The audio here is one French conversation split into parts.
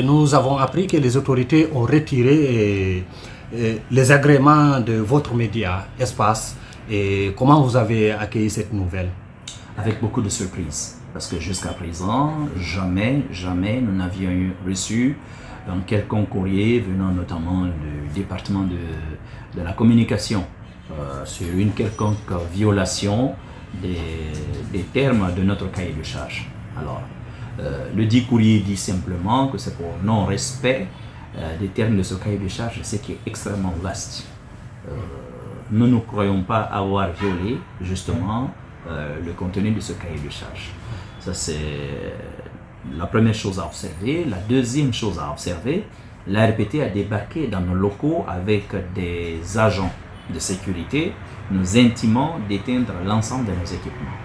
Nous avons appris que les autorités ont retiré les agréments de votre média, Espace. Et comment vous avez accueilli cette nouvelle? Avec beaucoup de surprises. Parce que jusqu'à présent, jamais nous n'avions reçu un quelconque courrier venant notamment du département de la communication sur une quelconque violation des termes de notre cahier de charges. Alors, le dit courrier dit simplement que c'est pour non-respect des termes de ce cahier de charges, ce qui est extrêmement vaste. Nous ne croyons pas avoir violé justement le contenu de ce cahier de charges. Ça, c'est la première chose à observer. La deuxième chose à observer, l'ARPT a débarqué dans nos locaux avec des agents de sécurité, nous intimant d'éteindre l'ensemble de nos équipements.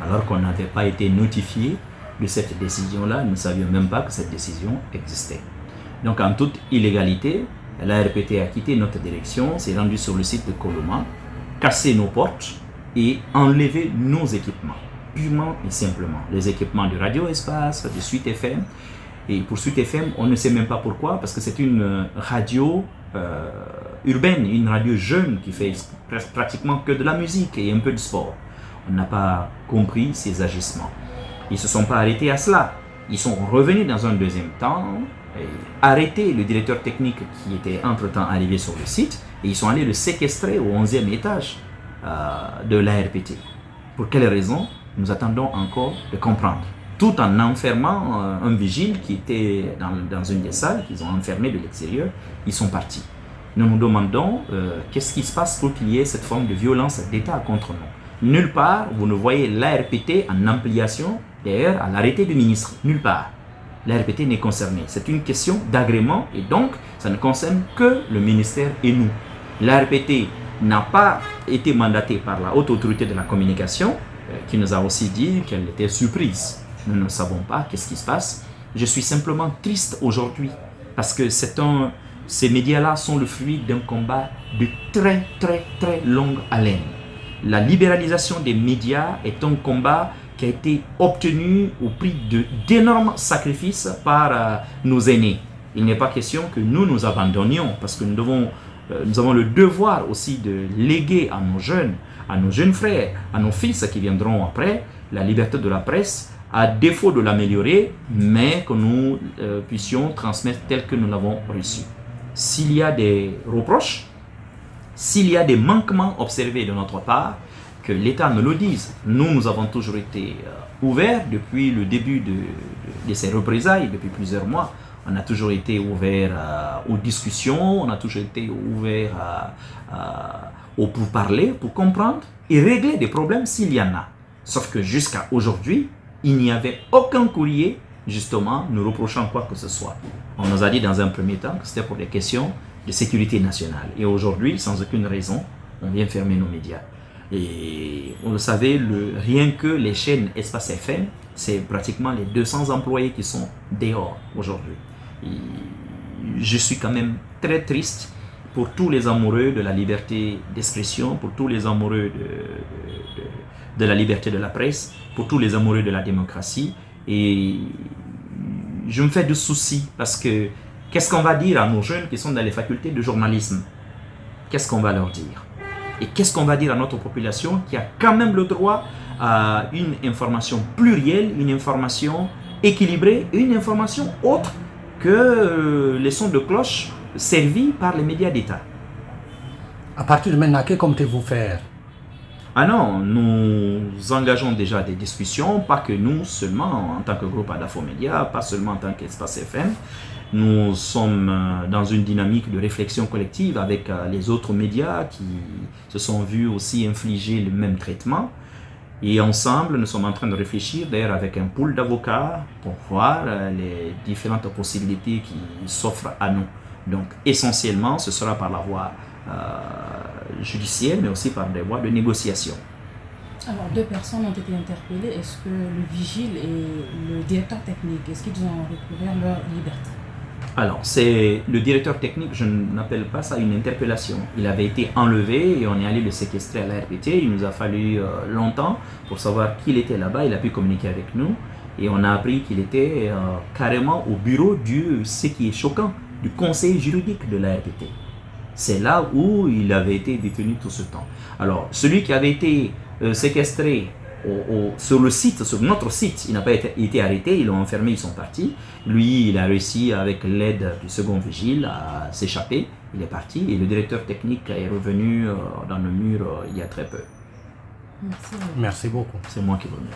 Alors qu'on n'avait pas été notifié de cette décision-là, nous ne savions même pas que cette décision existait. Donc en toute illégalité, l'ARPT a quitté notre direction, s'est rendu sur le site de Coloma, cassé nos portes et enlevé nos équipements, purement et simplement. Les équipements de Radio Espace, de Suite FM. Et pour Suite FM, on ne sait même pas pourquoi, parce que c'est une radio urbaine, une radio jeune qui fait pratiquement que de la musique et un peu de sport. On n'a pas compris ces agissements. Ils ne se sont pas arrêtés à cela. Ils sont revenus dans un deuxième temps, arrêté le directeur technique qui était entre-temps arrivé sur le site, et ils sont allés le séquestrer au 11e étage de l'ARPT. Pour quelles raisons? Nous attendons encore de comprendre. Tout en enfermant un vigile qui était dans une des salles, qu'ils ont enfermé de l'extérieur, ils sont partis. Nous nous demandons qu'est-ce qui se passe pour qu'il y ait cette forme de violence d'État contre nous. Nulle part, vous ne voyez l'ARPT en ampliation, d'ailleurs, à l'arrêté du ministre. Nulle part. L'ARPT n'est concerné. C'est une question d'agrément et donc, ça ne concerne que le ministère et nous. L'ARPT n'a pas été mandaté par la haute autorité de la communication, qui nous a aussi dit qu'elle était surprise. Nous ne savons pas qu'est-ce qui se passe. Je suis simplement triste aujourd'hui parce que ces médias-là sont le fruit d'un combat de très longue haleine. La libéralisation des médias est un combat qui a été obtenu au prix d'énormes sacrifices par nos aînés. Il n'est pas question que nous abandonnions parce que nous avons le devoir aussi de léguer à nos jeunes frères, à nos fils qui viendront après, la liberté de la presse, à défaut de l'améliorer, mais que nous puissions transmettre tel que nous l'avons reçu. S'il y a des reproches, s'il y a des manquements observés de notre part, que l'État nous le dise. Nous avons toujours été ouverts depuis le début de ces représailles, depuis plusieurs mois. On a toujours été ouverts aux discussions, on a toujours été ouverts au pourparler, pour comprendre et régler des problèmes s'il y en a. Sauf que jusqu'à aujourd'hui, il n'y avait aucun courrier, justement, nous reprochant quoi que ce soit. On nous a dit dans un premier temps que c'était pour des questions de sécurité nationale. Et aujourd'hui, sans aucune raison, on vient fermer nos médias. Et on le savait, rien que les chaînes Espace FM, c'est pratiquement les 200 employés qui sont dehors aujourd'hui. Je suis quand même très triste pour tous les amoureux de la liberté d'expression, pour tous les amoureux de la liberté de la presse, pour tous les amoureux de la démocratie. Et je me fais de soucis parce que qu'est-ce qu'on va dire à nos jeunes qui sont dans les facultés de journalisme? Qu'est-ce qu'on va leur dire? Et qu'est-ce qu'on va dire à notre population qui a quand même le droit à une information plurielle, une information équilibrée, une information autre que les sons de cloche servis par les médias d'État? À partir de maintenant, que comptez-vous faire? Ah non, nous engageons déjà des discussions, pas que nous seulement en tant que groupe Adafo Média, pas seulement en tant qu'Espace FM. Nous sommes dans une dynamique de réflexion collective avec les autres médias qui se sont vus aussi infliger le même traitement. Et ensemble, nous sommes en train de réfléchir, d'ailleurs avec un pool d'avocats, pour voir les différentes possibilités qui s'offrent à nous. Donc essentiellement, ce sera par la voie judiciaire, mais aussi par des voies de négociation. Alors, 2 personnes ont été interpellées. Est-ce que le vigile et le directeur technique, est-ce qu'ils ont recouvert leur liberté? Alors, c'est le directeur technique, je n'appelle pas ça une interpellation. Il avait été enlevé et on est allé le séquestrer à la RPT. Il nous a fallu longtemps pour savoir qu'il était là-bas. Il a pu communiquer avec nous. Et on a appris qu'il était carrément au bureau ce qui est choquant, du conseil juridique de la RPT. C'est là où il avait été détenu tout ce temps. Alors, celui qui avait été séquestré sur le site, sur notre site, il n'a pas été arrêté, ils l'ont enfermé, ils sont partis. Lui, il a réussi, avec l'aide du second vigile, à s'échapper. Il est parti et le directeur technique est revenu dans le mur il y a très peu. Merci. Merci beaucoup. C'est moi qui vous remercie.